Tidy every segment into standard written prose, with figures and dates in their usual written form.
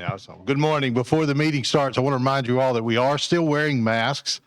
Now it's on. Good morning. Before the meeting starts, I want to remind you all that we are still wearing masks.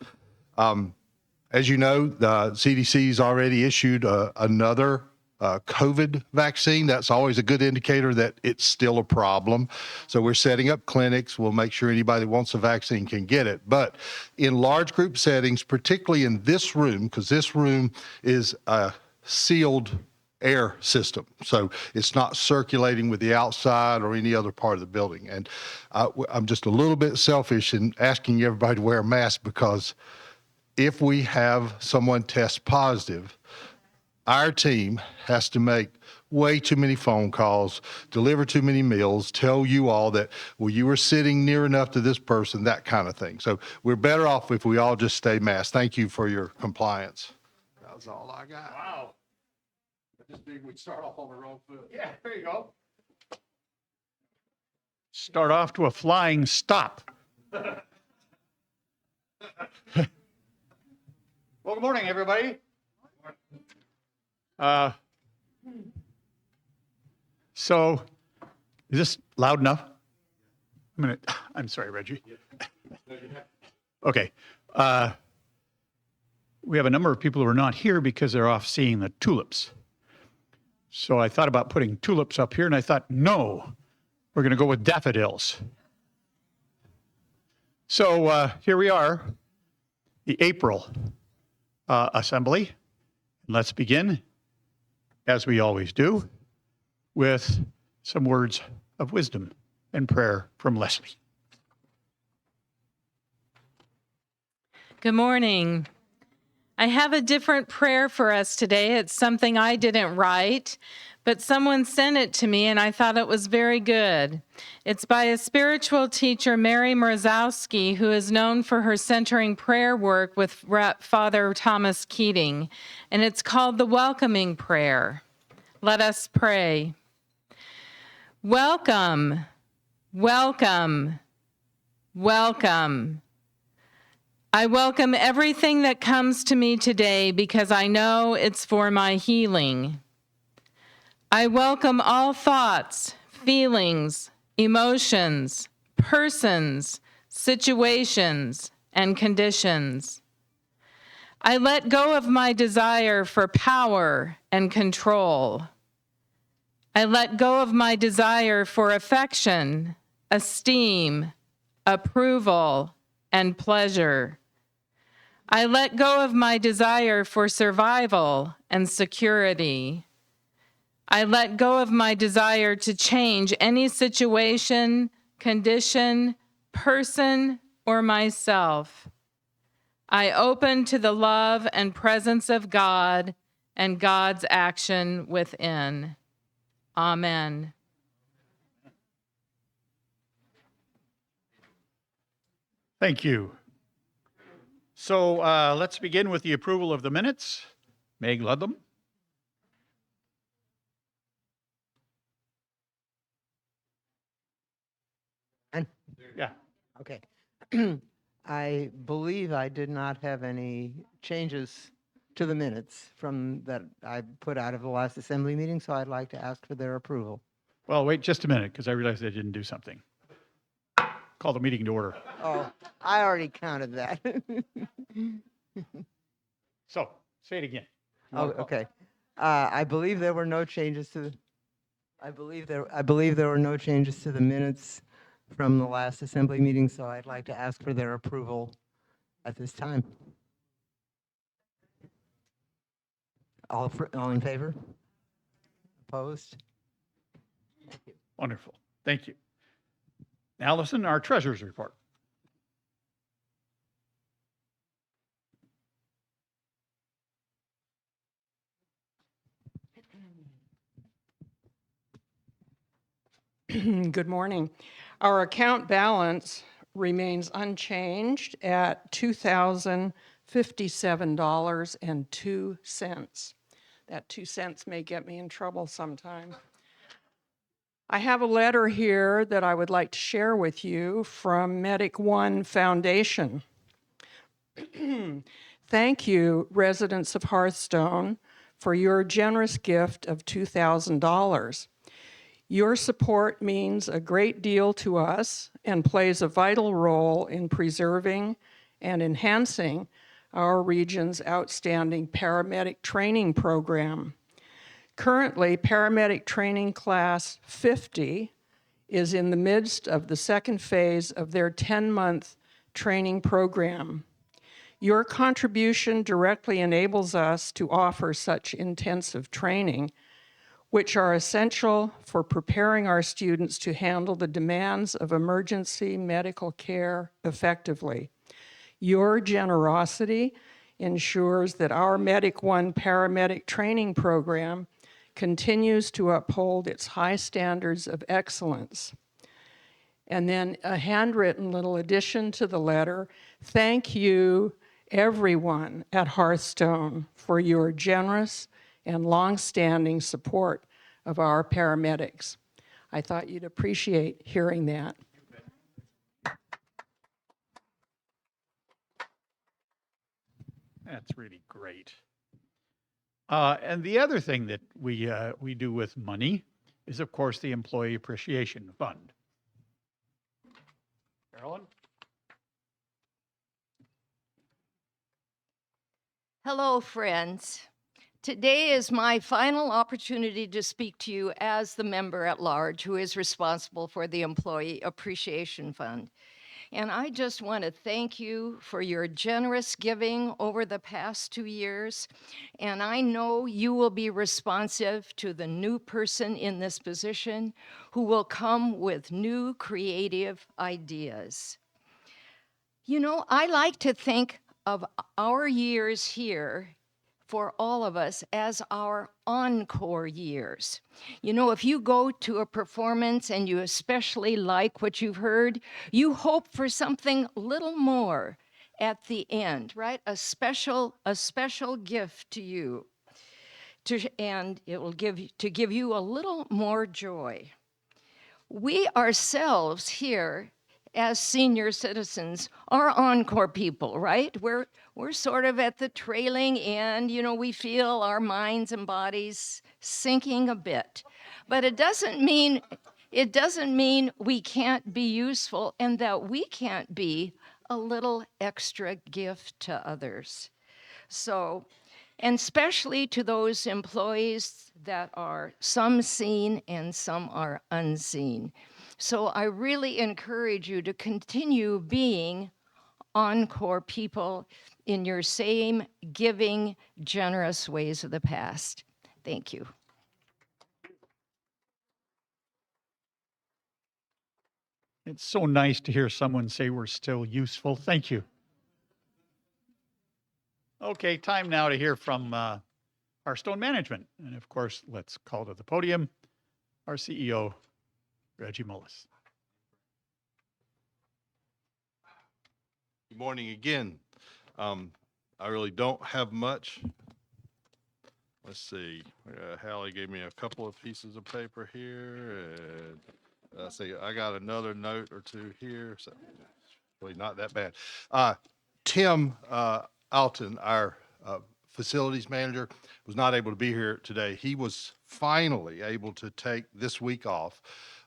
As you know, the CDC's already issued another COVID vaccine. That's always a good indicator that it's still a problem. So we're setting up clinics. We'll make sure anybody that wants a vaccine can get it. But in large group settings, particularly in this room, because this room is a sealed air system. So it's not circulating with the outside or any other part of the building. And I'm just a little bit selfish in asking everybody to wear a mask because if we have someone test positive, our team has to make way too many phone calls, deliver too many meals, tell you all that, well, you were sitting near enough to this person, that kind of thing. So we're better off if we all just stay masked. Thank you for your compliance. That was all I got. Wow. I just figured we'd start off on the wrong foot. Yeah, there you go. Start off to a flying stop. Well, good morning, everybody. So, is this loud enough? I'm sorry, Reggie. Okay. We have a number of people who are not here because they're off seeing the tulips. So I thought about putting tulips up here, and I thought, no, we're going to go with daffodils. So here we are, the April assembly. Let's begin, as we always do, with some words of wisdom and prayer from Leslie. Good morning. I have a different prayer for us today. It's something I didn't write, but someone sent it to me and I thought it was very good. It's by a spiritual teacher, Mary Mrozowski, who is known for her centering prayer work with Father Thomas Keating, and it's called the Welcoming Prayer. Let us pray. Welcome, welcome, welcome. I welcome everything that comes to me today because I know it's for my healing. I welcome all thoughts, feelings, emotions, persons, situations, and conditions. I let go of my desire for power and control. I let go of my desire for affection, esteem, approval, and pleasure. I let go of my desire for survival and security. I let go of my desire to change any situation, condition, person, or myself. I open to the love and presence of God and God's action within. Amen. Thank you. So let's begin with the approval of the minutes. Meg Ludlam. Yeah. Okay. I believe I did not have any changes to the minutes from that I put out of the last assembly meeting, so I'd like to ask for their approval. Well, wait just a minute, because I realized I didn't do something. Call the meeting to order. Oh, I already counted that. So, say it again. Oh, okay. I believe there were no changes to the, I believe there were no changes to the minutes from the last assembly meeting, so I'd like to ask for their approval at this time. All in favor? Opposed? Thank you. Wonderful. Thank you. Allison, our treasurer's report. Good morning. Our account balance remains unchanged at $2,057.02. That 2 cents may get me in trouble sometime. I have a letter here that I would like to share with you from Medic One Foundation. Thank you, residents of Hearthstone, for your generous gift of $2,000. Your support means a great deal to us and plays a vital role in preserving and enhancing our region's outstanding paramedic training program. Currently, paramedic training class 50 is in the midst of the second phase of their 10-month training program. Your contribution directly enables us to offer such intensive training, which are essential for preparing our students to handle the demands of emergency medical care effectively. Your generosity ensures that our Medic One paramedic training program continues to uphold its high standards of excellence. And then a handwritten little addition to the letter. Thank you, everyone at Hearthstone, for your generous and longstanding support of our paramedics. I thought you'd appreciate hearing that. That's really great. And the other thing that we do with money is, of course, the Employee Appreciation Fund. Carolyn? Hello, friends. Today is my final opportunity to speak to you as the member at large who is responsible for the Employee Appreciation Fund. And I just want to thank you for your generous giving over the past 2 years. And I know you will be responsive to the new person in this position who will come with new creative ideas. You know, I like to think of our years here for all of us as our encore years. You know, if you go to a performance and you especially like what you've heard, you hope for something little more at the end, right? A special gift to you, and it will give you a little more joy. We ourselves here as senior citizens are encore people, right? We're sort of at the trailing end. You know, we feel our minds and bodies sinking a bit. But it doesn't mean we can't be useful and that we can't be a little extra gift to others. So, and especially to those employees that are some seen and some are unseen. So I really encourage you to continue being encore people in your same giving, generous ways of the past. Thank you. It's so nice to hear someone say we're still useful. Thank you. Okay, time now to hear from Hearthstone Management. And of course, let's call to the podium our CEO, Reggie Mullis. Good morning again. I really don't have much. Let's see. Hallie gave me a couple of pieces of paper here, and let's see. I got another note or two here. So really not that bad. Tim Alton, our facilities manager, was not able to be here today. He was finally able to take this week off.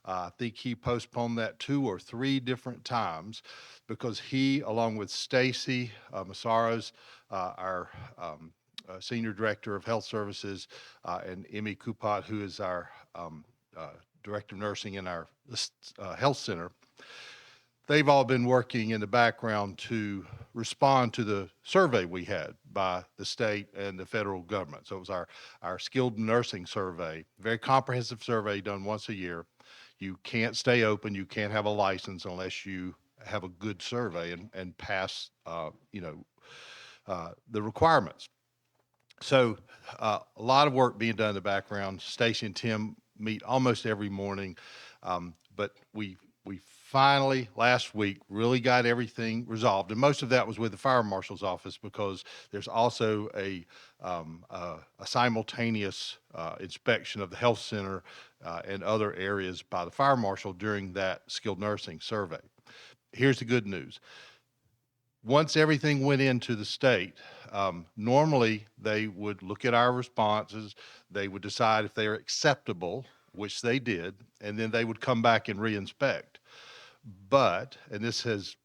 I think he postponed that 2 or 3 different times because he, along with Stacy Massaros, our Senior Director of Health Services, and Emmy Kupat, who is our Director of Nursing in our health center, they've all been working in the background to respond to the survey we had by the state and the federal government. So it was our skilled nursing survey, very comprehensive survey done once a year. You can't stay open. You can't have a license unless you have a good survey and pass, the requirements. So a lot of work being done in the background. Stacy and Tim meet almost every morning, but we finally last week really got everything resolved, and most of that was with the fire marshal's office because there's also a simultaneous inspection of the health center and other areas by the fire marshal during that skilled nursing survey. Here's the good news. Once everything went into the state, normally they would look at our responses, they would decide if they are acceptable which they did, and then they would come back and re-inspect. But, and this has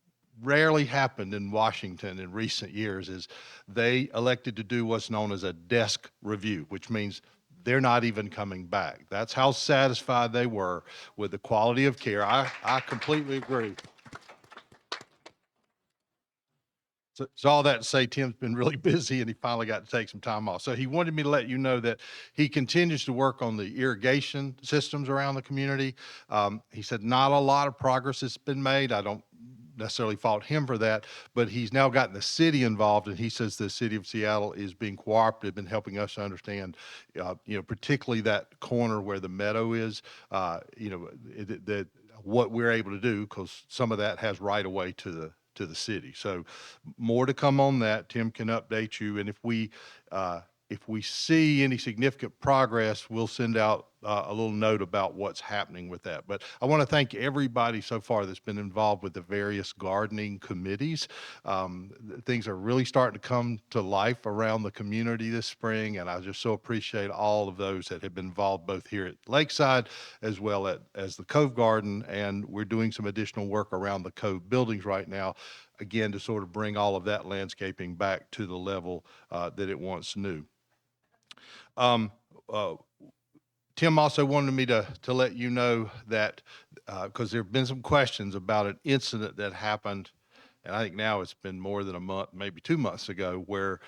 rarely happened in Washington in recent years, is they elected to do what's known as a desk review, which means they're not even coming back. That's how satisfied they were with the quality of care. I completely agree. So all that to say, Tim's been really busy and he finally got to take some time off. So he wanted me to let you know that he continues to work on the irrigation systems around the community. He said not a lot of progress has been made. I don't necessarily fault him for that, but he's now gotten the city involved, and he says the city of Seattle is being cooperative in helping us to understand, particularly that corner where the meadow is, that what we're able to do, because some of that has right of way to the city. So more to come on that. Tim can update you, and if we see any significant progress, we'll send out a little note about what's happening with that. But I want to thank everybody so far that's been involved with the various gardening committees. Things are really starting to come to life around the community this spring, and I just so appreciate all of those that have been involved both here at Lakeside as well as the Cove Garden, and we're doing some additional work around the Cove buildings right now, again, to sort of bring all of that landscaping back to the level that it once knew. Tim also wanted me to let you know that, because there have been some questions about an incident that happened, and I think now it's been more than a month, maybe 2 months ago, where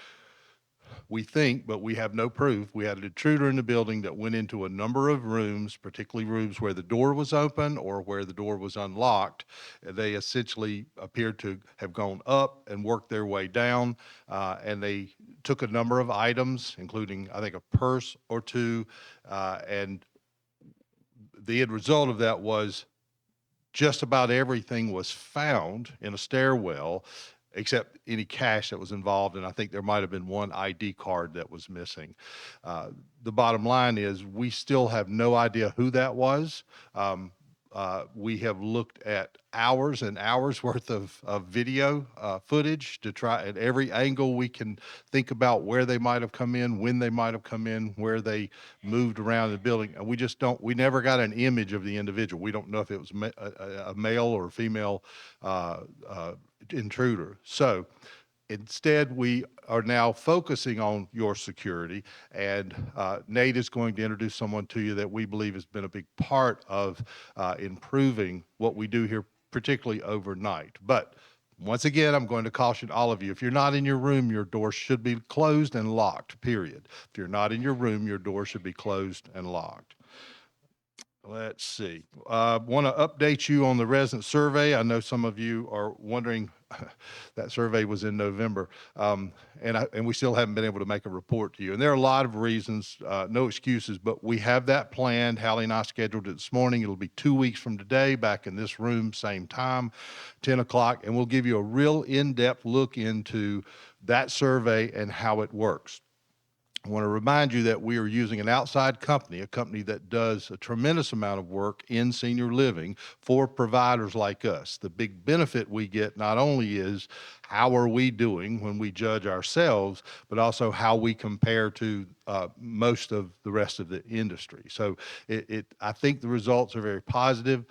we think, but we have no proof, we had an intruder in the building that went into a number of rooms, particularly rooms where the door was open or where the door was unlocked. They essentially appeared to have gone up and worked their way down, and they took a number of items, including, I think, a purse or two, and the end result of that was just about everything was found in a stairwell, except any cash that was involved, and I think there might have been one ID card that was missing. The bottom line is we still have no idea who that was. We have looked at hours and hours worth of video footage to try at every angle we can think about where they might have come in, when they might have come in, where they moved around the building. And we never got an image of the individual. We don't know if it was a male or a female intruder. So instead, we are now focusing on your security, and Nate is going to introduce someone to you that we believe has been a big part of improving what we do here, particularly overnight. But once again, I'm going to caution all of you, if you're not in your room, your door should be closed and locked, period. If you're not in your room, your door should be closed and locked. Let's see. Want to update you on the resident survey. I know some of you are wondering, that survey was in November, and we still haven't been able to make a report to you. And there are a lot of reasons, no excuses, but we have that planned. Hallie and I scheduled it this morning. It'll be 2 weeks from today, back in this room, same time, 10 o'clock, and we'll give you a real in-depth look into that survey and how it works. I want to remind you that we are using an outside company, a company that does a tremendous amount of work in senior living for providers like us. The big benefit we get not only is how are we doing when we judge ourselves, but also how we compare to most of the rest of the industry. So I think the results are very positive.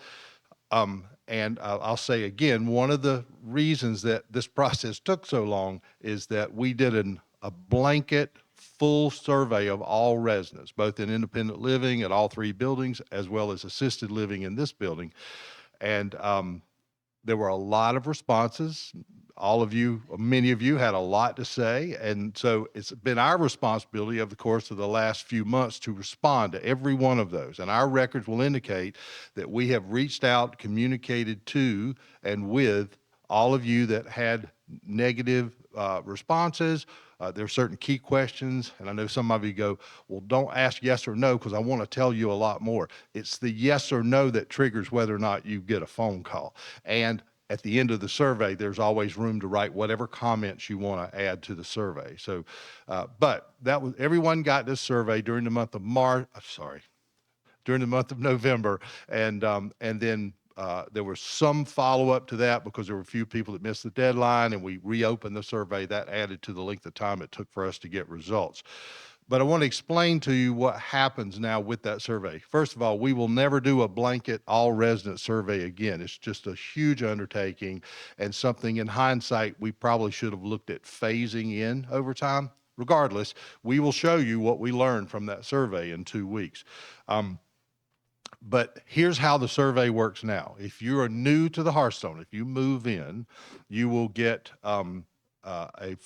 And I'll say again, one of the reasons that this process took so long is that we did a blanket full survey of all residents, both in independent living at all 3 buildings, as well as assisted living in this building. And there were a lot of responses. All of you, many of you had a lot to say. And so it's been our responsibility over the course of the last few months to respond to every one of those. And our records will indicate that we have reached out, communicated to, and with all of you that had negative responses. There are certain key questions, and I know some of you go, well, don't ask yes or no because I want to tell you a lot more. It's the yes or no that triggers whether or not you get a phone call. And at the end of the survey, there's always room to write whatever comments you want to add to the survey. So, but that was, everyone got this survey during the month of during the month of November, and then there was some follow-up to that because there were a few people that missed the deadline, and we reopened the survey. That added to the length of time it took for us to get results. But I want to explain to you what happens now with that survey. First of all, we will never do a blanket all resident survey again. It's just a huge undertaking and something in hindsight we probably should have looked at phasing in over time. Regardless, we will show you what we learned from that survey in 2 weeks. But here's how the survey works now. If you are new to the Hearthstone, if you move in, you will get a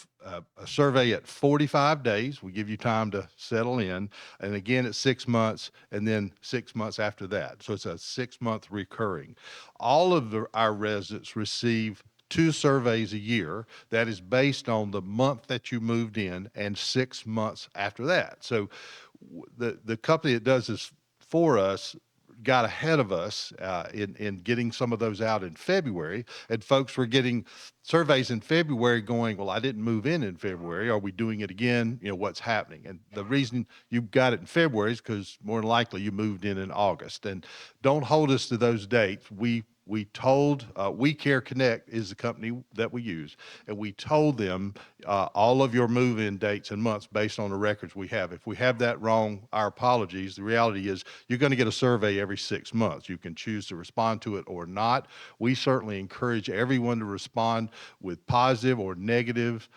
survey at 45 days. We give you time to settle in. And again, at 6 months, and then 6 months after that. So it's a 6-month recurring. All of our residents receive 2 surveys a year. That is based on the month that you moved in and 6 months after that. So the company that does this for us got ahead of us in getting some of those out in February, and folks were getting surveys in February going, well, I didn't move in February. Are we doing it again? You know, what's happening? And the reason you got it in February is because more than likely you moved in August. And don't hold us to those dates. We told, We Care Connect is the company that we use, and we told them all of your move-in dates and months based on the records we have. If we have that wrong, our apologies. The reality is you're going to get a survey every 6 months. You can choose to respond to it or not. We certainly encourage everyone to respond with positive or negative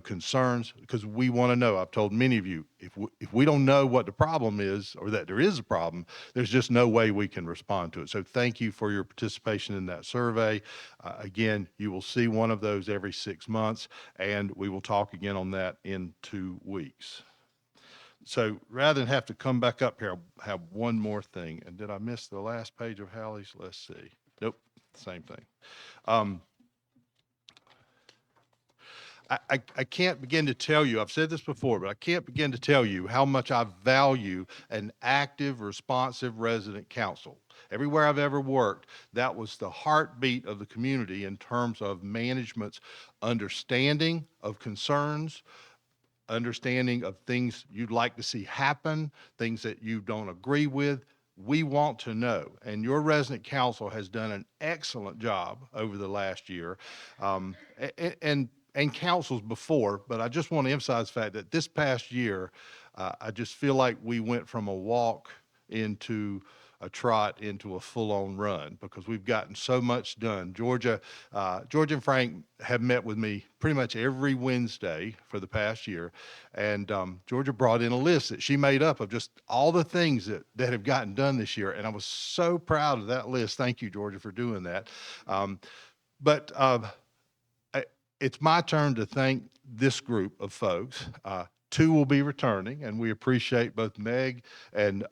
concerns, because we want to know. I've told many of you, if we don't know what the problem is or that there is a problem, there's just no way we can respond to it. So thank you for your participation in that survey. Again, you will see one of those every 6 months, and we will talk again on that in 2 weeks. So rather than have to come back up here, I have one more thing. And did I miss the last page of Hallie's? Let's see. Nope, same thing. I can't begin to tell you, I've said this before, but I can't begin to tell you how much I value an active, responsive resident council. Everywhere I've ever worked, that was the heartbeat of the community in terms of management's understanding of concerns, understanding of things you'd like to see happen, things that you don't agree with. We want to know, and your resident council has done an excellent job over the last year, and councils before, but I just want to emphasize the fact that this past year, I just feel like we went from a walk into a trot into a full-on run, because we've gotten so much done. Georgia and Frank have met with me pretty much every Wednesday for the past year, and Georgia brought in a list that she made up of just all the things that have gotten done this year, and I was so proud of that list. Thank you, Georgia, for doing that. It's my turn to thank this group of folks. 2 will be returning, and we appreciate both Meg and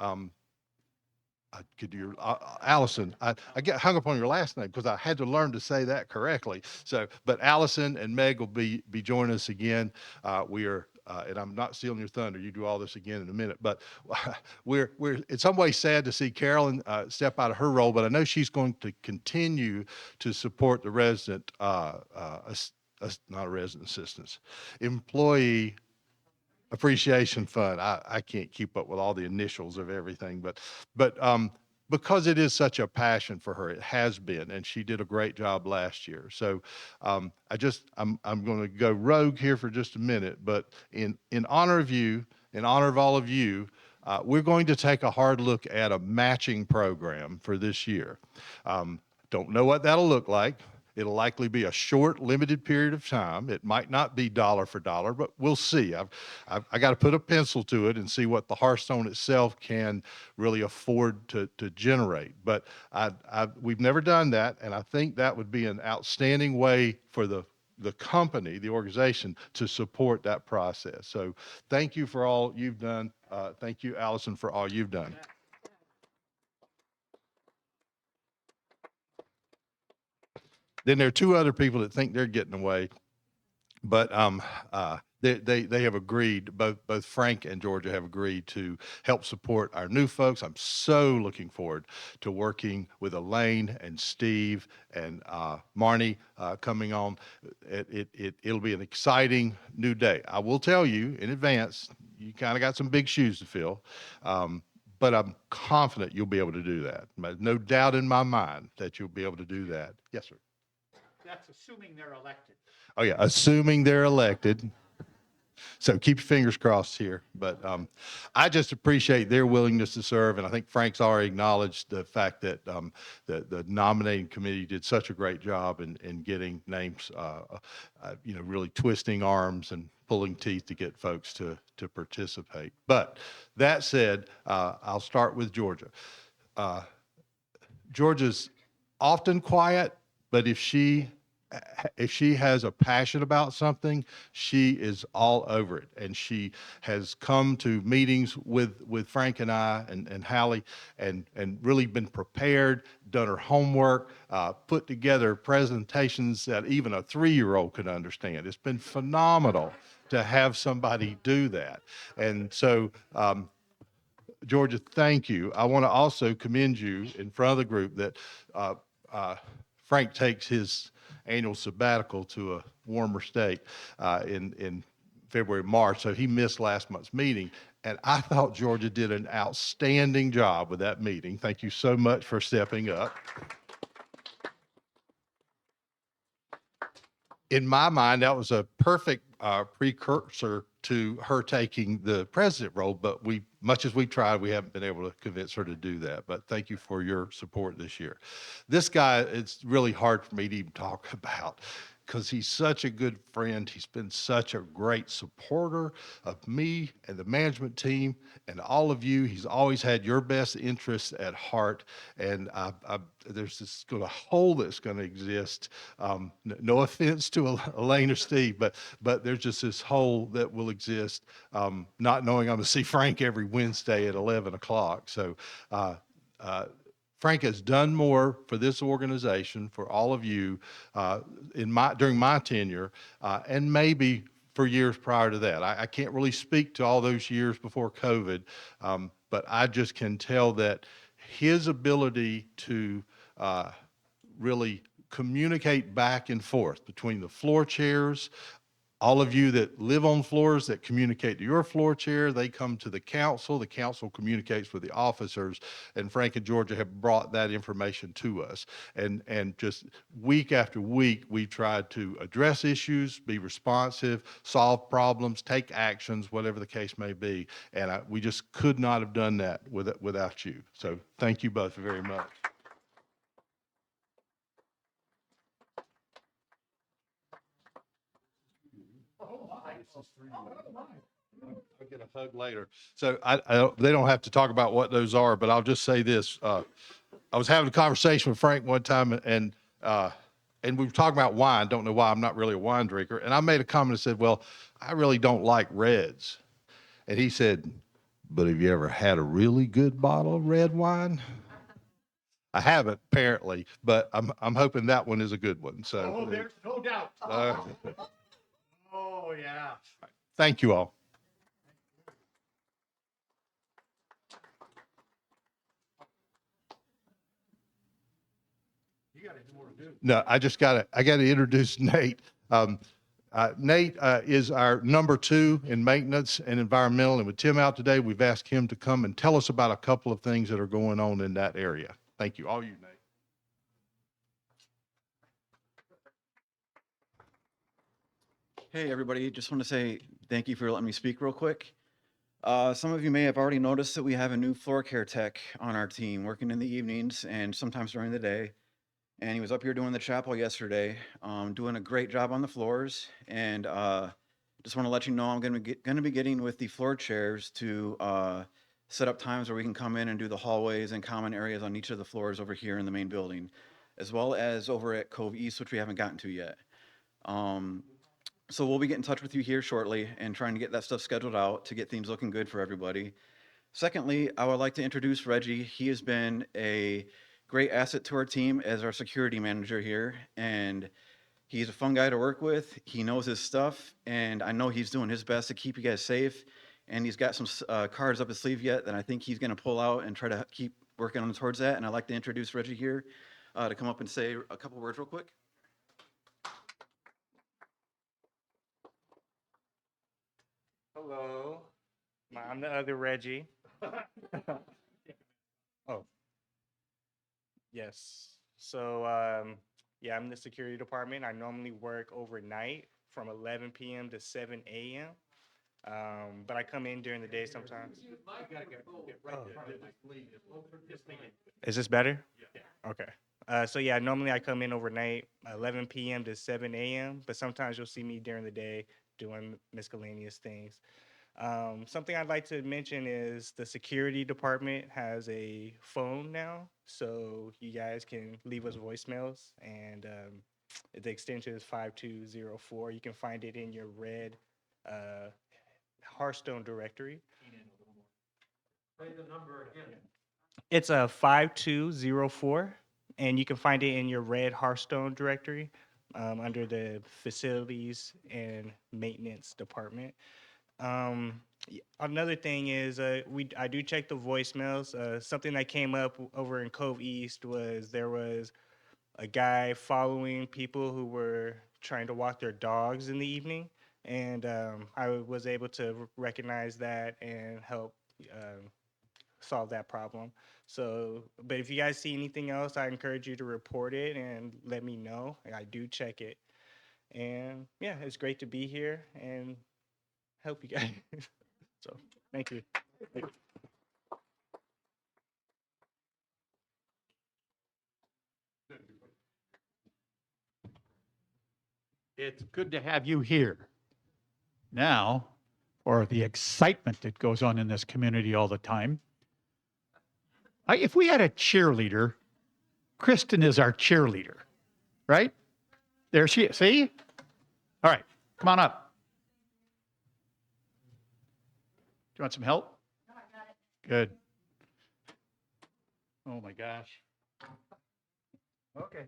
Allison. I get hung up on your last name because I had to learn to say that correctly. So, but Allison and Meg will be joining us again. We are, and I'm not stealing your thunder. You do all this again in a minute. But we're in some ways sad to see Carolyn step out of her role. But I know she's going to continue to support the resident, not resident assistance, employee appreciation fund. I can't keep up with all the initials of everything, but because it is such a passion for her, it has been, and she did a great job last year. So I'm going to go rogue here for just a minute, but in honor of you, in honor of all of you, we're going to take a hard look at a matching program for this year. Don't know what that'll look like. It'll likely be a short, limited period of time. It might not be dollar for dollar, but we'll see. I got to put a pencil to it and see what the Hearthstone itself can really afford to generate. But we've never done that, and I think that would be an outstanding way for the company, the organization, to support that process. So thank you for all you've done. Thank you, Allison, for all you've done. Then there are 2 other people that think they're getting away, but they have agreed, both Frank and Georgia have agreed to help support our new folks. I'm so looking forward to working with Elaine and Steve and Marnie coming on. It'll be an exciting new day. I will tell you in advance, you kind of got some big shoes to fill. But I'm confident you'll be able to do that. No doubt in my mind that you'll be able to do that. Yes, sir. That's assuming they're elected. Oh, yeah, assuming they're elected. So keep your fingers crossed here. But I just appreciate their willingness to serve. And I think Frank's already acknowledged the fact that the nominating committee did such a great job in getting names, really twisting arms and pulling teeth to get folks to participate. But that said, I'll start with Georgia. Georgia's often quiet, but if she has a passion about something, she is all over it. And she has come to meetings with Frank and I and Hallie and really been prepared, done her homework, put together presentations that even a 3-year-old could understand. It's been phenomenal to have somebody do that. And so, Georgia, thank you. I want to also commend you in front of the group that Frank takes his annual sabbatical to a warmer state in February, March. So he missed last month's meeting. And I thought Georgia did an outstanding job with that meeting. Thank you so much for stepping up. In my mind, that was a perfect precursor to her taking the president role, but much as we tried, we haven't been able to convince her to do that. But thank you for your support this year. This guy, it's really hard for me to even talk about because he's such a good friend. He's been such a great supporter of me and the management team and all of you. He's always had your best interests at heart. And there's this a hole that's going to exist. No offense to Elaine or Steve, but there's just this hole that will exist, not knowing I'm going to see Frank every Wednesday at 11 o'clock. So Frank has done more for this organization, for all of you, during my tenure, and maybe for years prior to that. I can't really speak to all those years before COVID, but I just can tell that his ability to really communicate back and forth between the floor chairs, all of you that live on floors that communicate to your floor chair, they come to the council communicates with the officers, and Frank and Georgia have brought that information to us. And just week after week, we tried to address issues, be responsive, solve problems, take actions, whatever the case may be. And we just could not have done that without you. So thank you both very much. I'll get a hug later. So they don't have to talk about what those are, but I'll just say this. I was having a conversation with Frank one time and we were talking about wine. Don't know why, I'm not really a wine drinker. And I made a comment and said, well, I really don't like reds. And he said, but have you ever had a really good bottle of red wine? I haven't, apparently, but I'm hoping that one is a good one. So, there's no doubt. Oh, yeah. thank you all. No, I got to introduce Nate. Nate is our number 2 in maintenance and environmental. And with Tim out today, we've asked him to come and tell us about a couple of things that are going on in that area. Thank you. All you, Nate. Hey, everybody. Just want to say thank you for letting me speak real quick. Some of you may have already noticed that we have a new floor care tech on our team working in the evenings and sometimes during the day. And he was up here doing the chapel yesterday, doing a great job on the floors. And just want to let you know I'm going to be getting with the floor chairs to set up times where we can come in and do the hallways and common areas on each of the floors over here in the main building, as well as over at Cove East, which we haven't gotten to yet. So we'll be getting in touch with you here shortly and trying to get that stuff scheduled out to get things looking good for everybody. Secondly, I would like to introduce Reggie. He has been a great asset to our team as our security manager here, and he's a fun guy to work with. He knows his stuff, and I know he's doing his best to keep you guys safe. And he's got some cards up his sleeve yet that I think he's going to pull out and try to keep working on towards that. And I'd like to introduce Reggie here to come up and say a couple words real quick. Hello, I'm the other Reggie. Oh, yes. So, yeah, I'm in the security department. I normally work overnight from 11 p.m. to 7 a.m. But I come in during the day sometimes. Is this better? Okay. So yeah, normally I come in overnight, 11 p.m. to 7 a.m., but sometimes you'll see me during the day doing miscellaneous things. Something I'd like to mention is the security department has a phone now, so you guys can leave us voicemails, and the extension is 5204. You can find it in your red Hearthstone directory. It's a 5204, and you can find it in your red Hearthstone directory under the facilities and maintenance department. Another thing is I do check the voicemails. Something that came up over in Cove East was there was a guy following people who were trying to walk their dogs in the evening, and I was able to recognize that and help solve that problem. So, but if you guys see anything else, I encourage you to report it and let me know. I do check it. And yeah, it's great to be here and help you guys. So, thank you. It's good to have you here. Now, for the excitement that goes on in this community all the time. If we had a cheerleader, Kristen is our cheerleader, right? There she is. See? All right, come on up. Do you want some help? No, I got it. Good. Oh my gosh. Okay.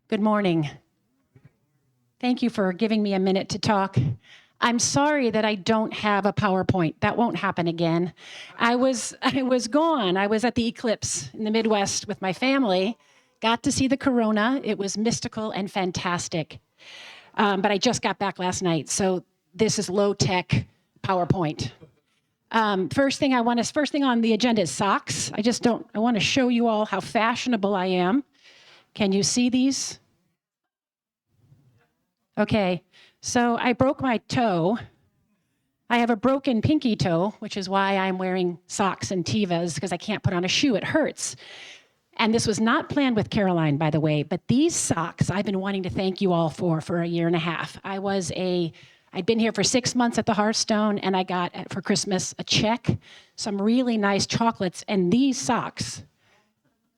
Good morning. Thank you for giving me a minute to talk. I'm sorry that I don't have a PowerPoint. That won't happen again. I was gone. I was at the eclipse in the Midwest with my family. Got to see the corona. It was mystical and fantastic. But I just got back last night, so this is low-tech PowerPoint. First thing on the agenda is socks. I want to show you all how fashionable I am. Can you see these? Okay, so I broke my toe. I have a broken pinky toe, which is why I'm wearing socks and Tevas, because I can't put on a shoe, it hurts. And this was not planned with Caroline, by the way, but these socks I've been wanting to thank you all for a year and a half. I'd been here for 6 months at the Hearthstone, and I got for Christmas a check, some really nice chocolates, and these socks,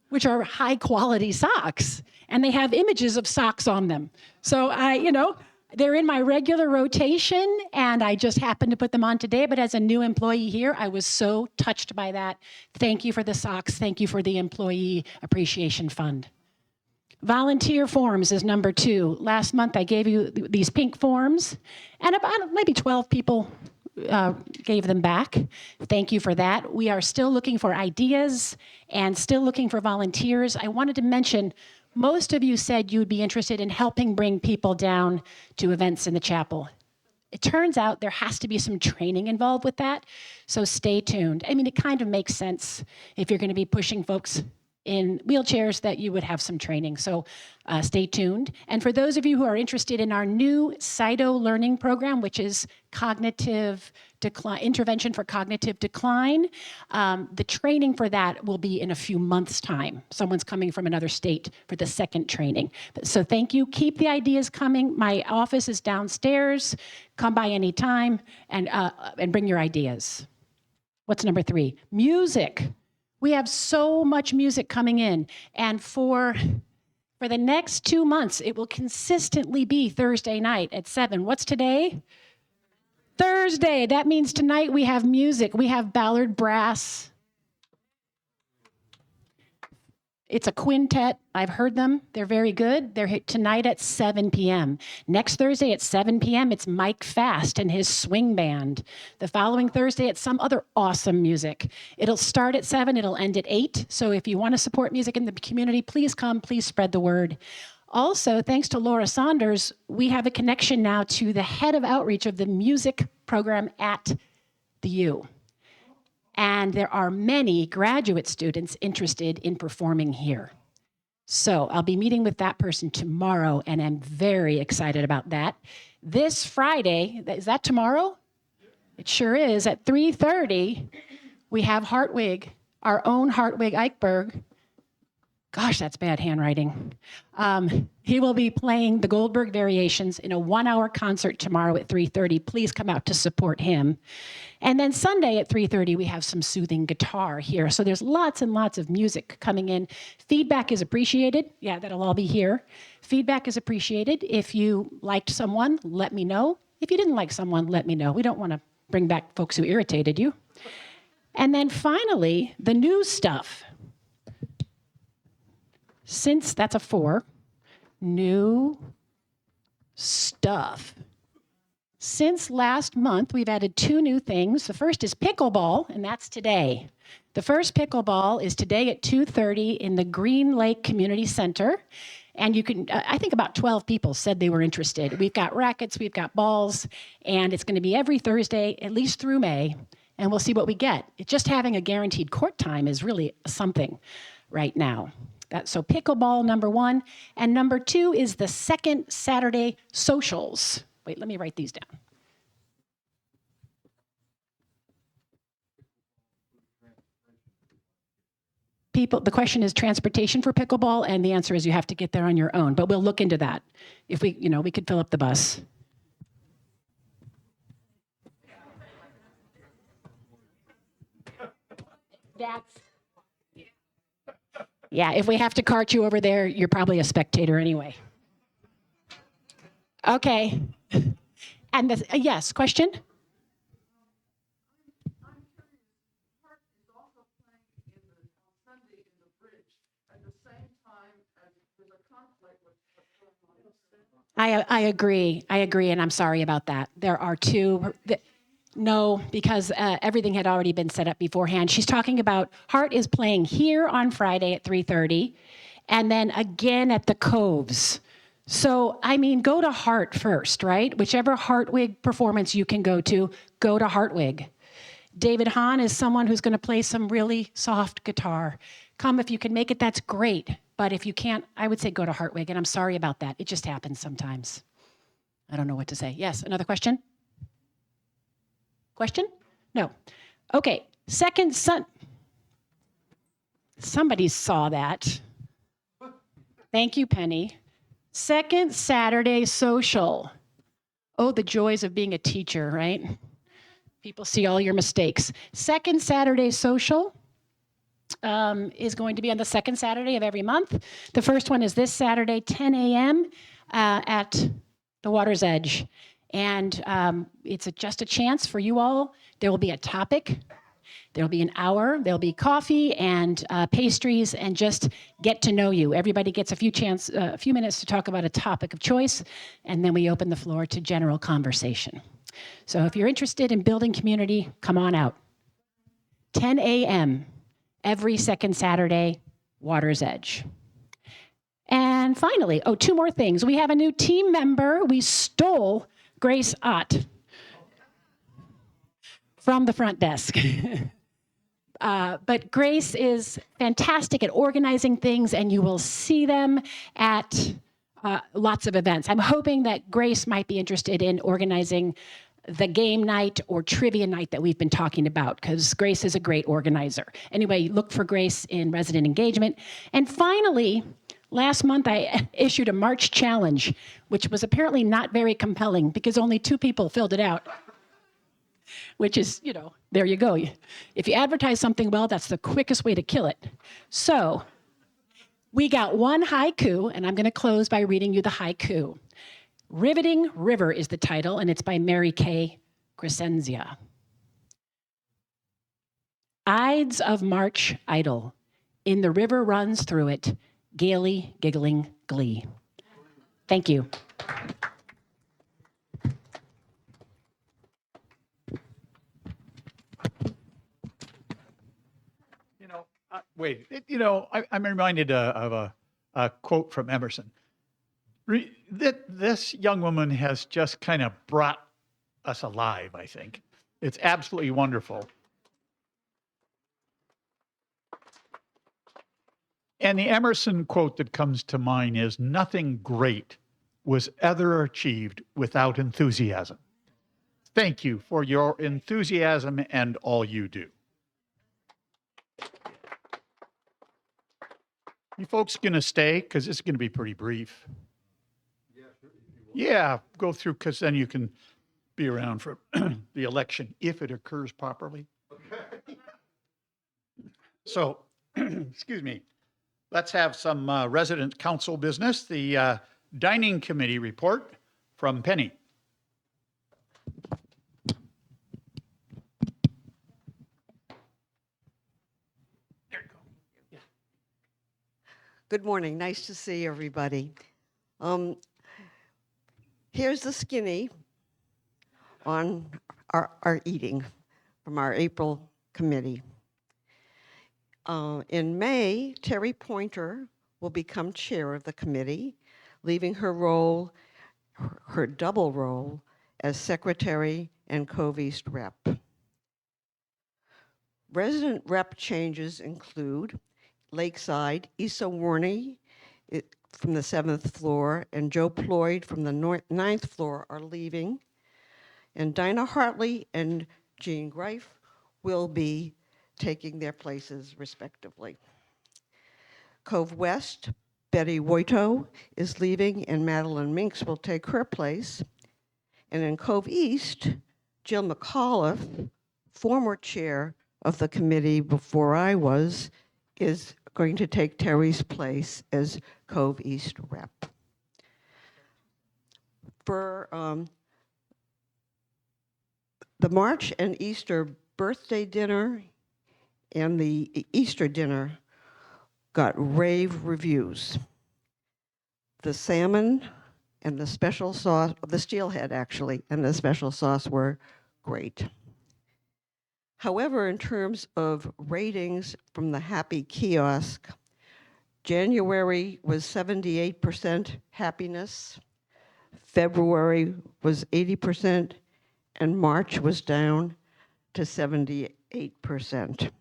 which are high quality socks, and they have images of socks on them. So they're in my regular rotation, and I just happened to put them on today, but as a new employee here, I was so touched by that. Thank you for the socks. Thank you for the Employee Appreciation Fund. Volunteer forms is number 2. Last month, I gave you these pink forms, and about maybe 12 people gave them back. Thank you for that. We are still looking for ideas and still looking for volunteers. I wanted to mention, most of you said you would be interested in helping bring people down to events in the chapel. It turns out there has to be some training involved with that, so stay tuned. I mean, it kind of makes sense if you're going to be pushing folks in wheelchairs that you would have some training. So stay tuned. And for those of you who are interested in our new CITO learning program, which is cognitive decline, intervention for cognitive decline, the training for that will be in a few months' time. Someone's coming from another state for the second training. So thank you. Keep the ideas coming. My office is downstairs. Come by anytime and bring your ideas. What's number 3? Music. We have so much music coming in, and for the next 2 months, it will consistently be Thursday night at 7. What's today? Thursday. That means tonight we have music. We have Ballard Brass. It's a quintet. I've heard them. They're very good. They're tonight at 7 p.m. Next Thursday at 7 p.m., it's Mike Fast and his swing band. The following Thursday, it's some other awesome music. It'll start at 7. It'll end at 8. So if you want to support music in the community, please come. Please spread the word. Also, thanks to Laura Saunders, we have a connection now to the head of outreach of the music program at the U. And there are many graduate students interested in performing here. So I'll be meeting with that person tomorrow, and I'm very excited about that. This Friday, is that tomorrow? It sure is. At 3:30, we have Hartwig, our own Hartwig Eichberg. Gosh, that's bad handwriting. He will be playing the Goldberg Variations in a 1-hour concert tomorrow at 3:30. Please come out to support him. And then Sunday at 3:30, we have some soothing guitar here. So there's lots and lots of music coming in. Feedback is appreciated. Yeah, that'll all be here. Feedback is appreciated. If you liked someone, let me know. If you didn't like someone, let me know. We don't want to bring back folks who irritated you. And then finally, the new stuff. Since that's a 4, new stuff. Since last month, we've added 2 new things. The first is pickleball, and that's today. The first pickleball is today at 2:30 in the Green Lake Community Center. And you can, I think about 12 people said they were interested. We've got rackets, we've got balls, and it's going to be every Thursday, at least through May, and we'll see what we get. Just having a guaranteed court time is really something right now. So pickleball, number 1. And number 2 is the second Saturday socials. Wait, let me write these down. The question is transportation for pickleball, and the answer is you have to get there on your own. But we'll look into that. If we could fill up the bus. Yeah, if we have to cart you over there, you're probably a spectator anyway. Okay. And yes, question? I agree, and I'm sorry about that. There are 2. No, because everything had already been set up beforehand. She's talking about Hart is playing here on Friday at 3:30, and then again at the Coves. So, I mean, go to Hart first, right? Whichever Hartwig performance you can go to Hartwig. David Hahn is someone who's going to play some really soft guitar. Come if you can make it, that's great. But if you can't, I would say go to Hartwig, and I'm sorry about that. It just happens sometimes. I don't know what to say. Yes, another question? Question? No. Okay, somebody saw that. Thank you, Penny. Second Saturday social. Oh, the joys of being a teacher, right? People see all your mistakes. Second Saturday social is going to be on the second Saturday of every month. The first one is this Saturday, 10 a.m. At the Water's Edge. And it's just a chance for you all. There will be a topic. There will be an hour. There'll be coffee and pastries, and just get to know you. Everybody gets a few minutes to talk about a topic of choice, and then we open the floor to general conversation. So if you're interested in building community, come on out. 10 a.m. every second Saturday, Water's Edge. And finally, 2 more things. We have a new team member. We stole Grace Ott from the front desk. But Grace is fantastic at organizing things, and you will see them at lots of events. I'm hoping that Grace might be interested in organizing the game night or trivia night that we've been talking about, because Grace is a great organizer. Anyway, look for Grace in resident engagement. And finally, last month I issued a March challenge, which was apparently not very compelling because only 2 people filled it out. Which is, there you go. If you advertise something well, that's the quickest way to kill it. So we got 1 haiku, and I'm going to close by reading you the haiku. Riveting River is the title, and it's by Mary Kay Crescenzia. Ides of March idle, in the river runs through it, gaily giggling glee. Thank you. I'm reminded of a quote from Emerson. This young woman has just kind of brought us alive, I think. It's absolutely wonderful. And the Emerson quote that comes to mind is, "Nothing great was ever achieved without enthusiasm." Thank you for your enthusiasm and all you do. You folks going to stay? Because it's going to be pretty brief. Yeah, go through, because then you can be around for the election if it occurs properly. So, excuse me. Let's have some resident council business. The dining committee report from Penny. There you go. Yeah. Good morning. Nice to see everybody. Here's the skinny on our eating from our April committee. In May, Terry Pointer will become chair of the committee, leaving her role, her double role as secretary and Cove East rep. Resident rep changes include Lakeside, Issa Warney from the 7th floor and Joe Ployd from the 9th floor are leaving. And Dinah Hartley and Jean Greif will be taking their places respectively. Cove West, Betty Woito is leaving and Madeline Minks will take her place. And in Cove East, Jill McAuliffe, former chair of the committee before I was, is going to take Terry's place as Cove East rep. For the March and Easter birthday dinner and the Easter dinner got rave reviews. The salmon and the special sauce, the steelhead actually, and the special sauce were great. However, in terms of ratings from the Happy Kiosk, January was 78% happiness, February was 80%, and March was down to 78%.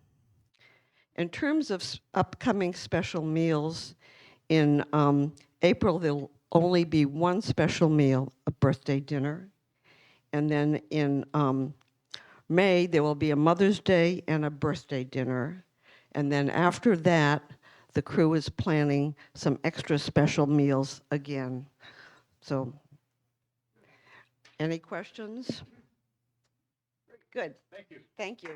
In terms of upcoming special meals, in April there'll only be one special meal, a birthday dinner, and then in May, there will be a Mother's Day and a birthday dinner. And then after that, the crew is planning some extra special meals again. So, any questions? Good. Thank you. Thank you.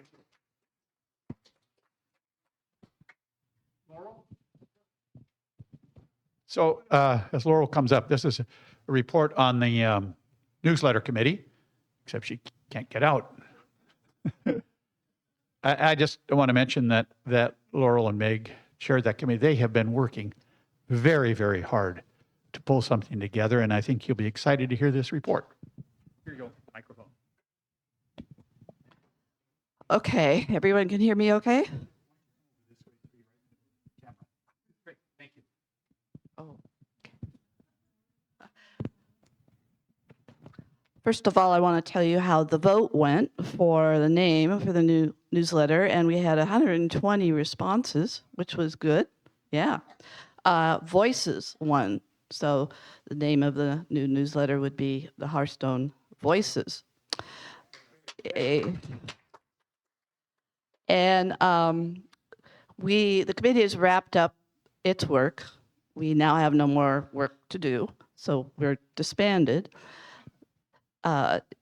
Laurel? So as Laurel comes up, this is a report on the newsletter committee, except she can't get out. I just want to mention that Laurel and Meg chaired that committee. They have been working very, very hard to pull something together, and I think you'll be excited to hear this report. Here you go, microphone. Okay, everyone can hear me okay? Great, thank you. Oh. First of all, I want to tell you how the vote went for the name for the new newsletter, and we had 120 responses, which was good. Yeah. Voices won. So the name of the new newsletter would be the Hearthstone Voices. And the committee has wrapped up its work. We now have no more work to do, so we're disbanded.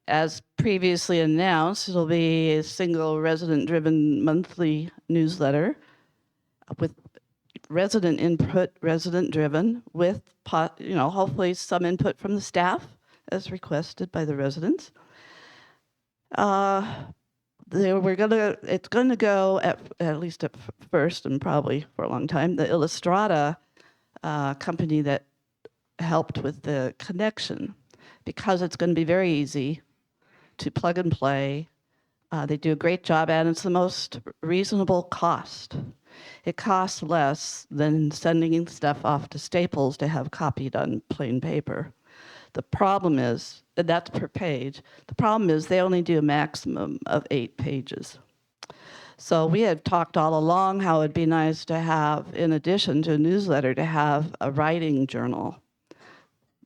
As previously announced, it'll be a single resident-driven monthly newsletter with resident input, resident-driven, with hopefully some input from the staff as requested by the residents. It's going to go at least at first and probably for a long time, the Illustrata company that helped with the connection, because it's going to be very easy to plug and play. They do a great job, and it's the most reasonable cost. It costs less than sending stuff off to Staples to have copied on plain paper. The problem is, and that's per page, the problem is they only do a maximum of 8 pages. So we had talked all along how it'd be nice to have, in addition to a newsletter, to have a writing journal.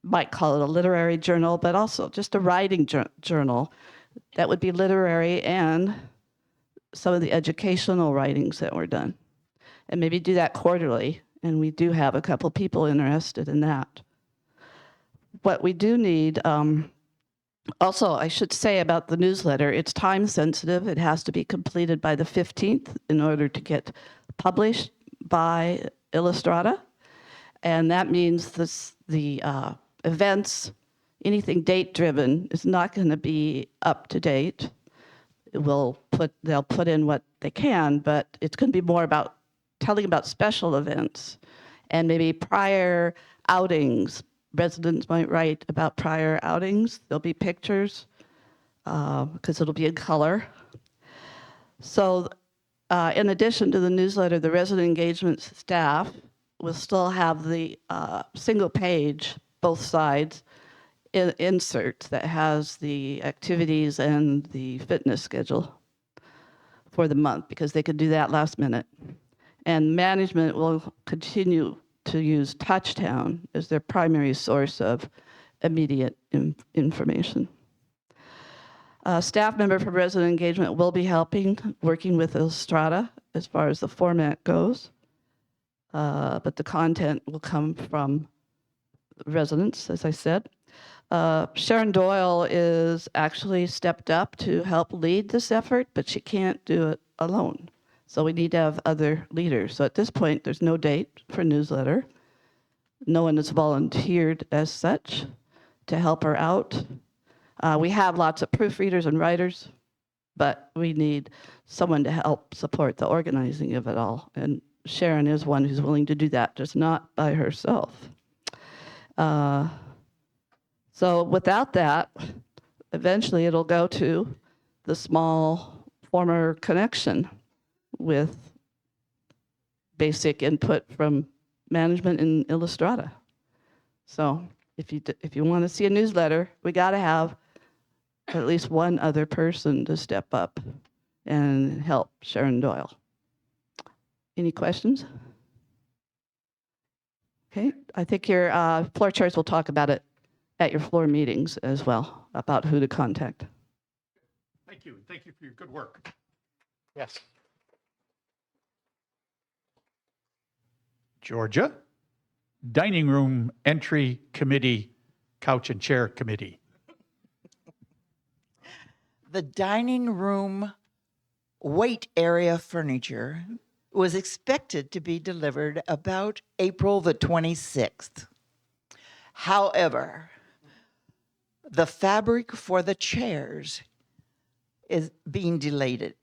Might call it a literary journal, but also just a writing journal that would be literary and some of the educational writings that were done. And maybe do that quarterly. And we do have a couple people interested in that. What we do need, also, I should say about the newsletter, it's time sensitive. It has to be completed by the 15th in order to get published by Illustrata. And that means the events, anything date driven is not going to be up to date. They'll put in what they can, but it's going to be more about telling about special events and maybe prior outings. Residents might write about prior outings. There'll be pictures because it'll be in color. So in addition to the newsletter, the resident engagement staff will still have the single page, both sides, insert that has the activities and the fitness schedule for the month because they could do that last minute. And management will continue to use Touchtown as their primary source of immediate information. A staff member from resident engagement will be working with Illustrata as far as the format goes, but the content will come from residents, as I said. Sharon Doyle is actually stepped up to help lead this effort, but she can't do it alone. So we need to have other leaders. So at this point, there's no date for newsletter. No one has volunteered as such to help her out. We have lots of proofreaders and writers, but we need someone to help support the organizing of it all. And Sharon is one who's willing to do that, just not by herself. So without that, eventually it'll go to the small former connection with basic input from management in Illustrata. So if you want to see a newsletter, we got to have at least one other person to step up and help Sharon Doyle. Any questions? Okay, I think your floor chairs will talk about it at your floor meetings as well, about who to contact. Thank you. Thank you for your good work. Yes. Georgia, Dining Room Entry Committee, Couch and Chair Committee. The dining room wait area furniture was expected to be delivered about April the 26th. However, the fabric for the chairs is being delayed.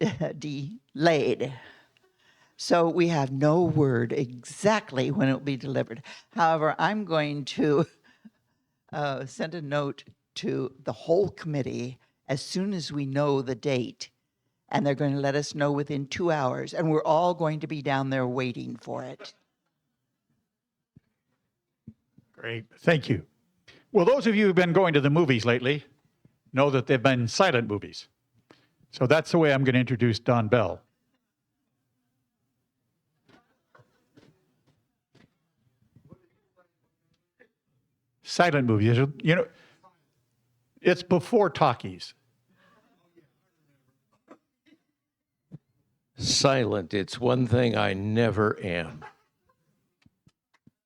So we have no word exactly when it will be delivered. However, I'm going to send a note to the whole committee as soon as we know the date. And they're going to let us know within 2 hours. And we're all going to be down there waiting for it. Great. Thank you. Well, those of you who've been going to the movies lately know that they've been silent movies. So that's the way I'm going to introduce Don Bell. Silent movies, you know, it's before talkies. Silent. It's one thing I never am.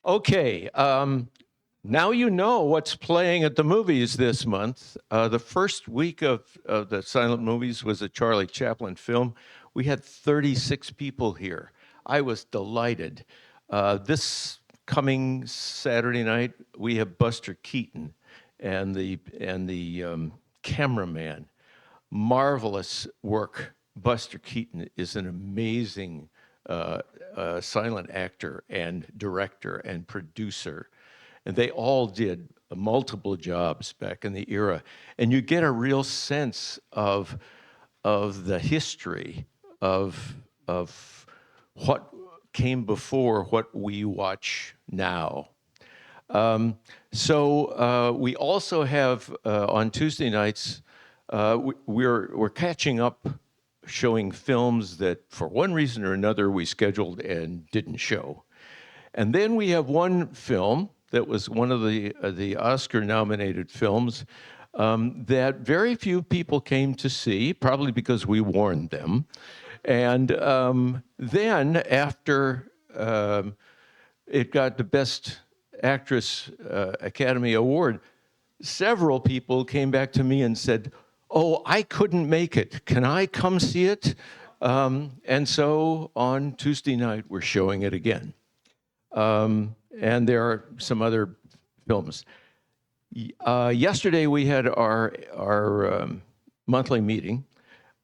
Okay, now you know what's playing at the movies this month. The first week of the silent movies was a Charlie Chaplin film. We had 36 people here. I was delighted. This coming Saturday night, we have Buster Keaton and the cameraman. Marvelous work. Buster Keaton is an amazing silent actor and director and producer. And they all did multiple jobs back in the era. And you get a real sense of the history of what came before what we watch now. So we also have on Tuesday nights, we're catching up showing films that, for one reason or another, we scheduled and didn't show. And then we have one film that was one of the Oscar-nominated films that very few people came to see, probably because we warned them. And then after it got the Best Actress Academy Award, several people came back to me and said, "Oh, I couldn't make it. Can I come see it?" And so on Tuesday night, we're showing it again. And there are some other films. Yesterday, we had our monthly meeting.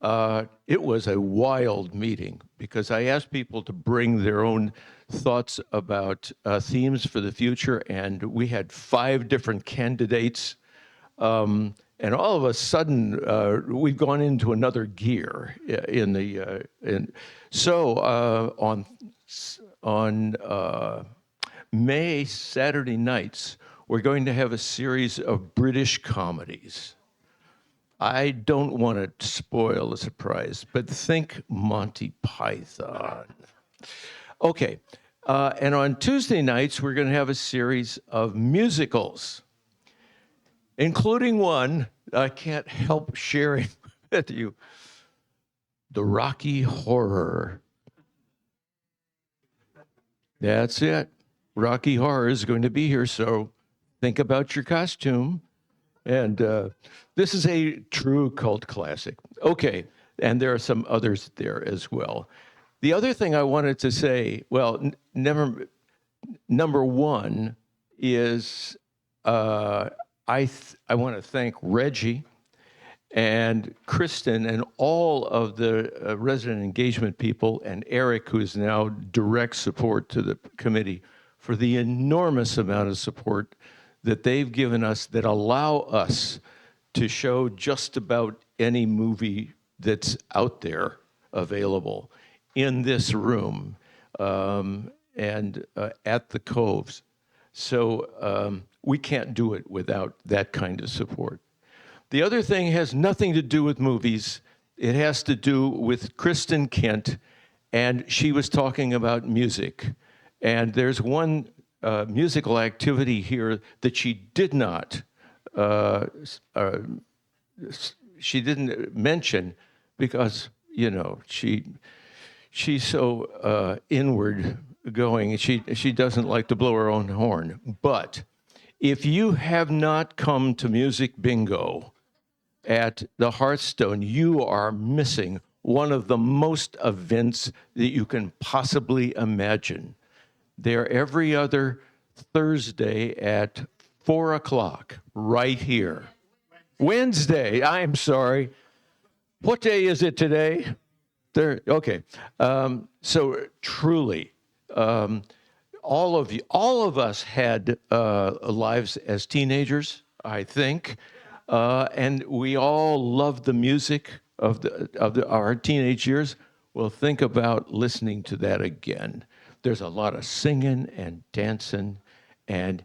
It was a wild meeting because I asked people to bring their own thoughts about themes for the future, and we had 5 different candidates. And all of a sudden, we've gone into another gear so on May Saturday nights, we're going to have a series of British comedies. I don't want to spoil the surprise, but think Monty Python. Okay, and on Tuesday nights, we're going to have a series of musicals, including one I can't help sharing with you, the Rocky Horror. That's it. Rocky Horror is going to be here, so think about your costume. And this is a true cult classic. Okay, and there are some others there as well. The other thing I wanted to say, well, number one is I want to thank Reggie and Kristen and all of the resident engagement people, and Eric, who is now direct support to the committee, for the enormous amount of support that they've given us that allow us to show just about any movie that's out there available in this room and at the Coves. So we can't do it without that kind of support. The other thing has nothing to do with movies. It has to do with Kristen Kent, and she was talking about music. And there's one musical activity here that she did not, she didn't mention because, you know, she's so inward going. She doesn't like to blow her own horn. But if you have not come to Music Bingo at the Hearthstone, you are missing one of the most events that you can possibly imagine. They're every other Thursday at 4 o'clock, right here. Wednesday, I'm sorry. What day is it today? Okay. So truly, all of us had lives as teenagers, I think, and we all loved the music of our teenage years. Well, think about listening to that again. There's a lot of singing and dancing, and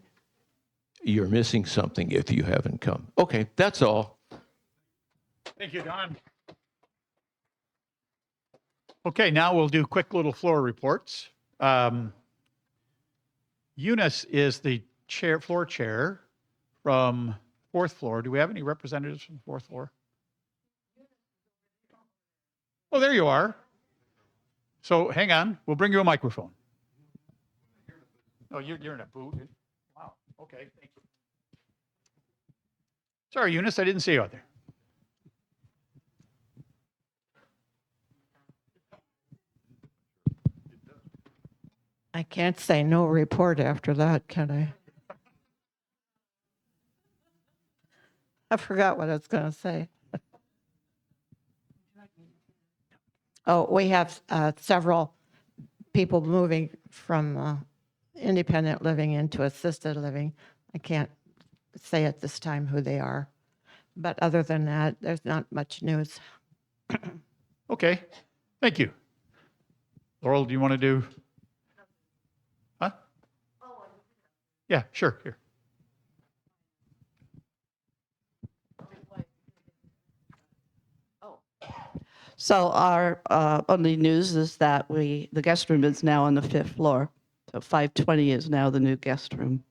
you're missing something if you haven't come. Okay, that's all. Thank you, Don. Okay, now we'll do quick little floor reports. Eunice is the floor chair from 4th floor. Do we have any representatives from the 4th floor? Oh, there you are. So hang on, we'll bring you a microphone. Oh, you're in a booth. Wow, okay, thank you. Sorry, Eunice, I didn't see you out there. I can't say no report after that, can I? I forgot what I was going to say. Oh, we have several people moving from independent living into assisted living. I can't say at this time who they are. But other than that, there's not much news. Okay, thank you. Laurel, do you want to do? Huh? Yeah, sure, here. So our only news is that the guest room is now on the 5th floor. So 520 is now the new guest room.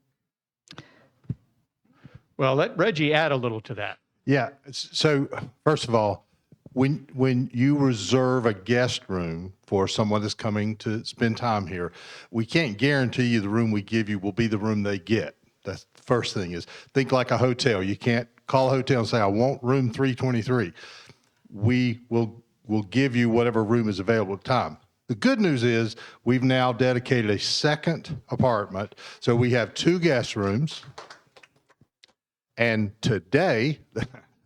Well, let Reggie add a little to that. Yeah. So first of all, when you reserve a guest room for someone that's coming to spend time here, we can't guarantee you the room we give you will be the room they get. That's the first thing is think like a hotel. You can't call a hotel and say, I want room 323. We will give you whatever room is available at the time. The good news is we've now dedicated a second apartment. So we have 2 guest rooms. And today,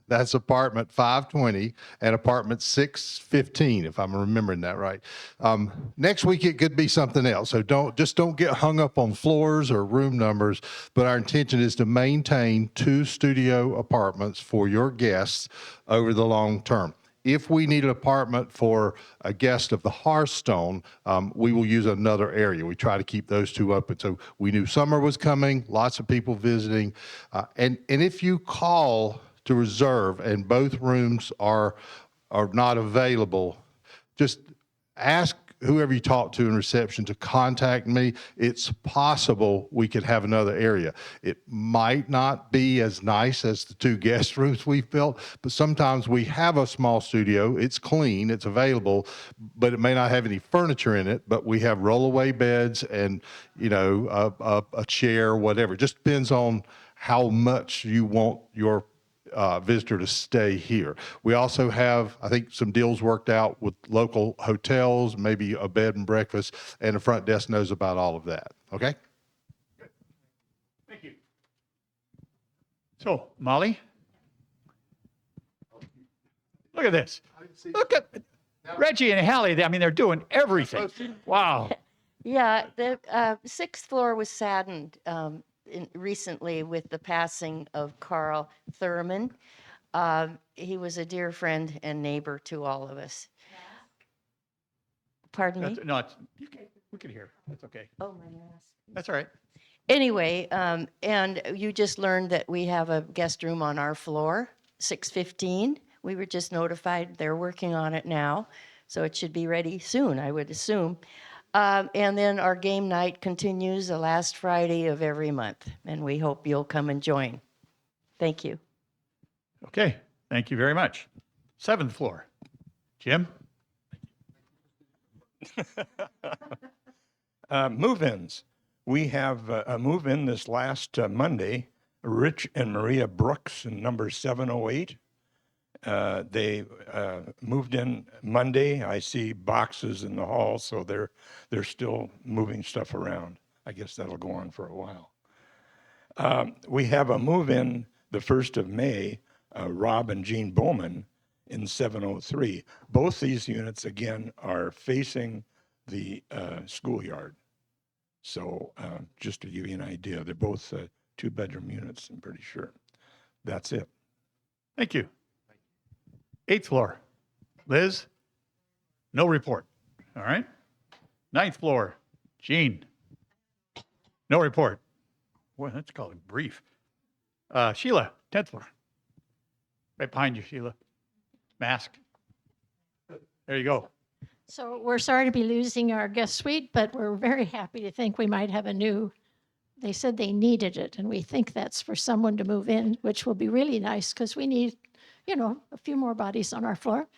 that's apartment 520 and apartment 615, if I'm remembering that right. Next week, it could be something else. So don't get hung up on floors or room numbers, but our intention is to maintain 2 studio apartments for your guests over the long term. If we need an apartment for a guest of the Hearthstone, we will use another area. We try to keep those 2 open. So we knew summer was coming, lots of people visiting. And if you call to reserve and both rooms are not available, just ask whoever you talk to in reception to contact me. It's possible we could have another area. It might not be as nice as the 2 guest rooms we've built, but sometimes we have a small studio. It's clean, it's available, but it may not have any furniture in it, but we have rollaway beds and, a chair, whatever. It just depends on how much you want your visitor to stay here. We also have, I think, some deals worked out with local hotels, maybe a bed and breakfast, and the front desk knows about all of that. Okay? Good. Thank you. So, Molly? Look at this. Look at Reggie and Hallie. I mean, they're doing everything. Wow. Yeah, the 6th floor was saddened recently with the passing of Carl Thurman. He was a dear friend and neighbor to all of us. Pardon me? We can hear. That's okay. Oh, my mask. That's all right. Anyway, and you just learned that we have a guest room on our floor, 615. We were just notified they're working on it now, so it should be ready soon, I would assume. And then our game night continues the last Friday of every month, and we hope you'll come and join. Thank you. Okay. Thank you very much. 7th floor. Jim? Move-ins. We have a move-in this last Monday, Rich and Maria Brooks in number 708. They moved in Monday. I see boxes in the hall, so they're still moving stuff around. I guess that'll go on for a while. We have a move-in the 1st of May, Rob and Jean Bowman in 703. Both these units, again, are facing the schoolyard. So just to give you an idea, they're both 2-bedroom units, I'm pretty sure. That's it. Thank you. 8th floor. Liz? No report. All right. 9th floor. Jean? No report. Boy, that's called brief. Sheila, 10th floor. Right behind you, Sheila. Mask. There you go. So we're sorry to be losing our guest suite, but we're very happy to think we might have a new. They said they needed it, and we think that's for someone to move in, which will be really nice because we need, a few more bodies on our floor.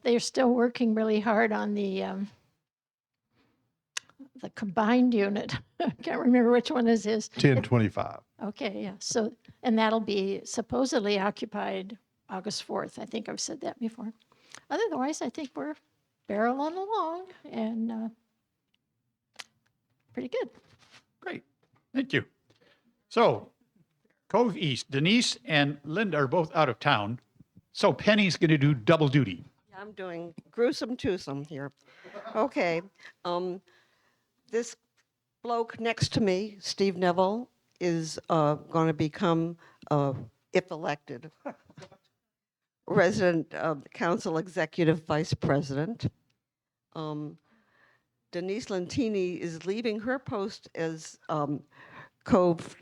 They're still working really hard on the combined unit. I can't remember which one this is. 1025. Okay, yeah. So, and that'll be supposedly occupied August 4th. I think I've said that before. Otherwise, I think we're barreling along and pretty good. Great. Thank you. So, Cove East, Denise and Linda are both out of town. So Penny's going to do double duty. I'm doing gruesome twosome here. Okay. This bloke next to me, Steve Neville, is going to become, if elected, resident council executive vice president. Denise Lentini is leaving her post as Cove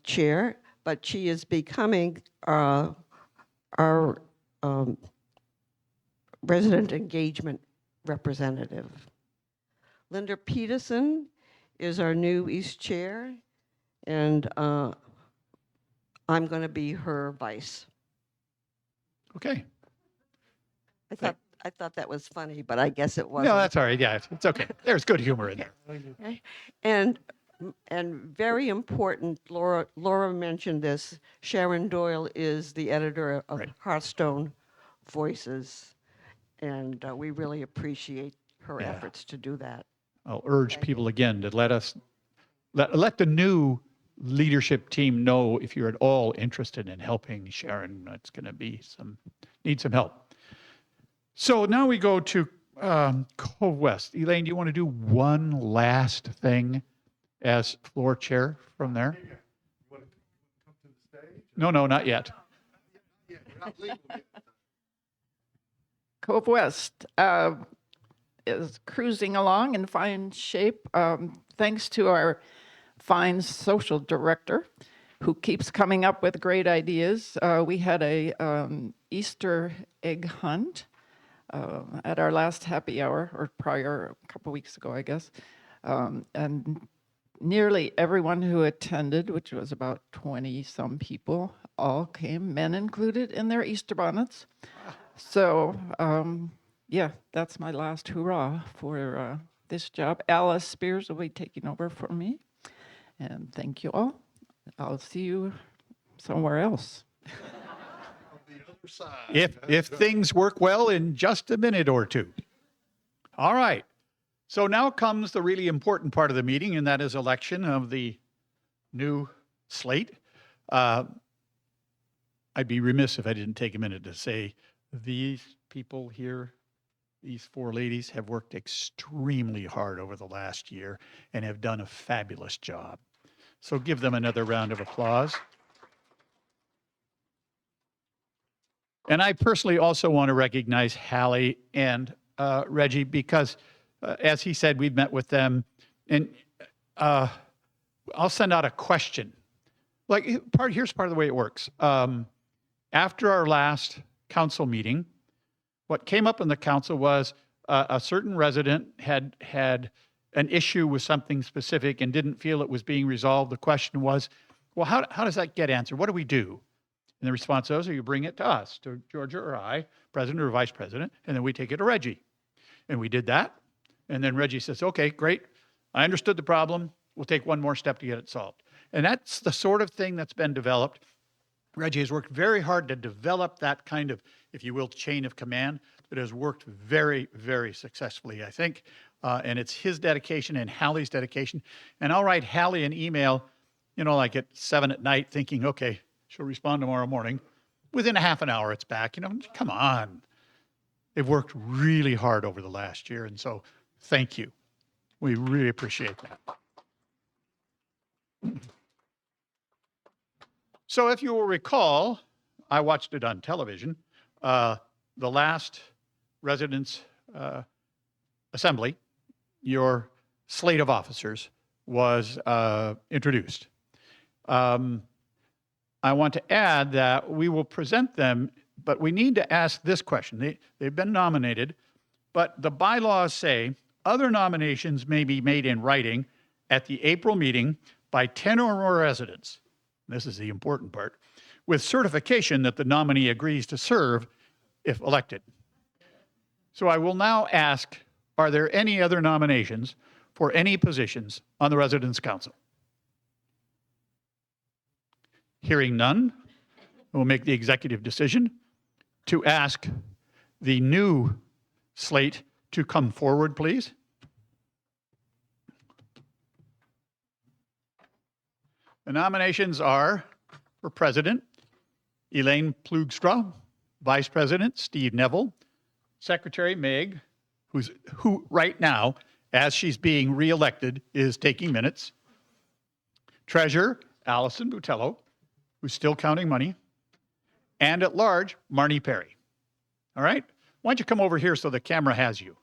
chair, but she is becoming our resident engagement representative. Linda Peterson is our new East Chair, and I'm going to be her vice. Okay. I thought that was funny, but I guess it wasn't. No, that's all right. Yeah, it's okay. There's good humor in there. Okay. And very important, Laura mentioned this, Sharon Doyle is the editor of Hearthstone Voices, and we really appreciate her efforts to do that. I'll urge people again to let the new leadership team know if you're at all interested in helping Sharon. It's going to be need some help. So now we go to Cove West. Elaine, do you want to do one last thing as floor chair from there? No, not yet. Cove West is cruising along in fine shape, thanks to our fine social director who keeps coming up with great ideas. We had a Easter egg hunt at our last happy hour, or prior, a couple weeks ago, I guess. And nearly everyone who attended, which was about 20-some people, all came, men included, in their Easter bonnets. So, yeah, that's my last hurrah for this job. Alice Spears will be taking over for me. And thank you all. I'll see you somewhere else. If things work well in just a minute or two. All right. So now comes the really important part of the meeting, and that is election of the new slate. I'd be remiss if I didn't take a minute to say these people here, these four ladies, have worked extremely hard over the last year and have done a fabulous job. So give them another round of applause. And I personally also want to recognize Hallie and Reggie because, as he said, we've met with them. And I'll send out a question. Here's part of the way it works. After our last council meeting, what came up in the council was a certain resident had an issue with something specific and didn't feel it was being resolved. The question was, well, how does that get answered? What do we do? And the response was, you bring it to us, to Georgia or I, president or vice president, and then we take it to Reggie. And we did that. And then Reggie says, okay, great. I understood the problem. We'll take one more step to get it solved. And that's the sort of thing that's been developed. Reggie has worked very hard to develop that kind of, if you will, chain of command. It has worked very, very successfully, I think. And it's his dedication and Hallie's dedication. And I'll write Hallie an email, like at 7 at night thinking, okay, she'll respond tomorrow morning. Within a half an hour, it's back. Come on. They've worked really hard over the last year. And so thank you. We really appreciate that. So if you will recall, I watched it on television, the last residents' assembly, your slate of officers was introduced. I want to add that we will present them, but we need to ask this question. They've been nominated, but the bylaws say other nominations may be made in writing at the April meeting by 10 or more residents. This is the important part, with certification that the nominee agrees to serve if elected. So I will now ask, are there any other nominations for any positions on the Residents' Council? Hearing none, we'll make the executive decision to ask the new slate to come forward, please. The nominations are for President, Elaine Ploegstra, Vice President, Steve Neville, Secretary Meg, who right now, as she's being reelected, is taking minutes, Treasurer Allison Butello, who's still counting money, and at large, Marnie Perry. All right? Why don't you come over here so the camera has you?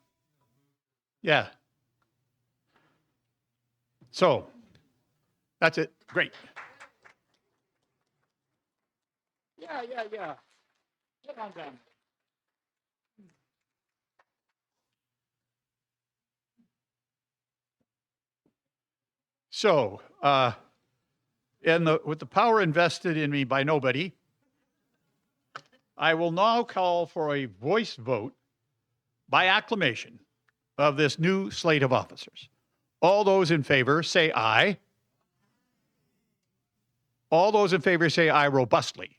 Yeah. So, that's it. Great. Yeah. Get on down. So, with the power invested in me by nobody, I will now call for a voice vote by acclamation of this new slate of officers. All those in favor say aye. All those in favor say aye robustly.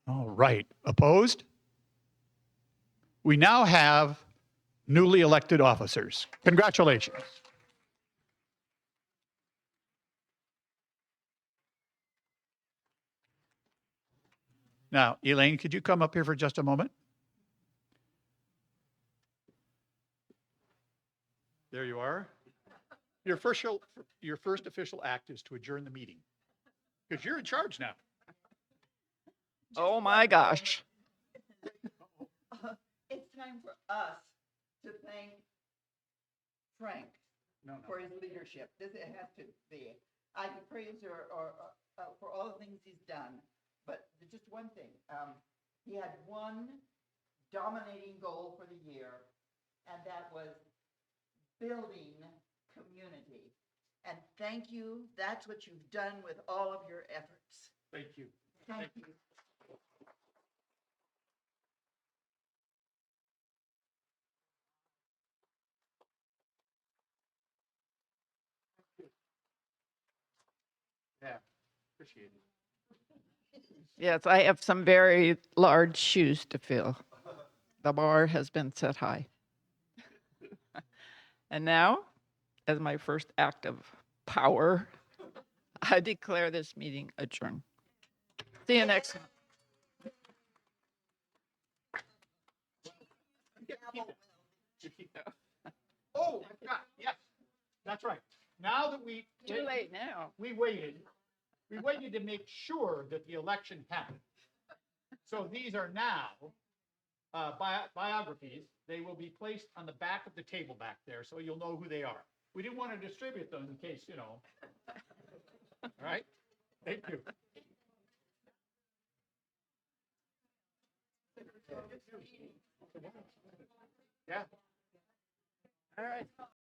All right. Opposed? We now have newly elected officers. Congratulations. Now, Elaine, could you come up here for just a moment? There you are. Your first official act is to adjourn the meeting because you're in charge now. Oh my gosh. It's time for us to thank Frank for his leadership. It has to be. I can praise her for all the things he's done, but just one thing. He had one dominating goal for the year, and that was building community. And thank you. That's what you've done with all of your efforts. Thank you. Thank you. Yeah, appreciate it. Yes, I have some very large shoes to fill. The bar has been set high. And now, as my first act of power, I declare this meeting adjourned. See you next month. Oh, I forgot. Yes, that's right. Now that Too late now. we waited to make sure that the election happened. So these are now biographies. They will be placed on the back of the table back there, so you'll know who they are. We didn't want to distribute them in case, All right? Thank you. Yeah. All right.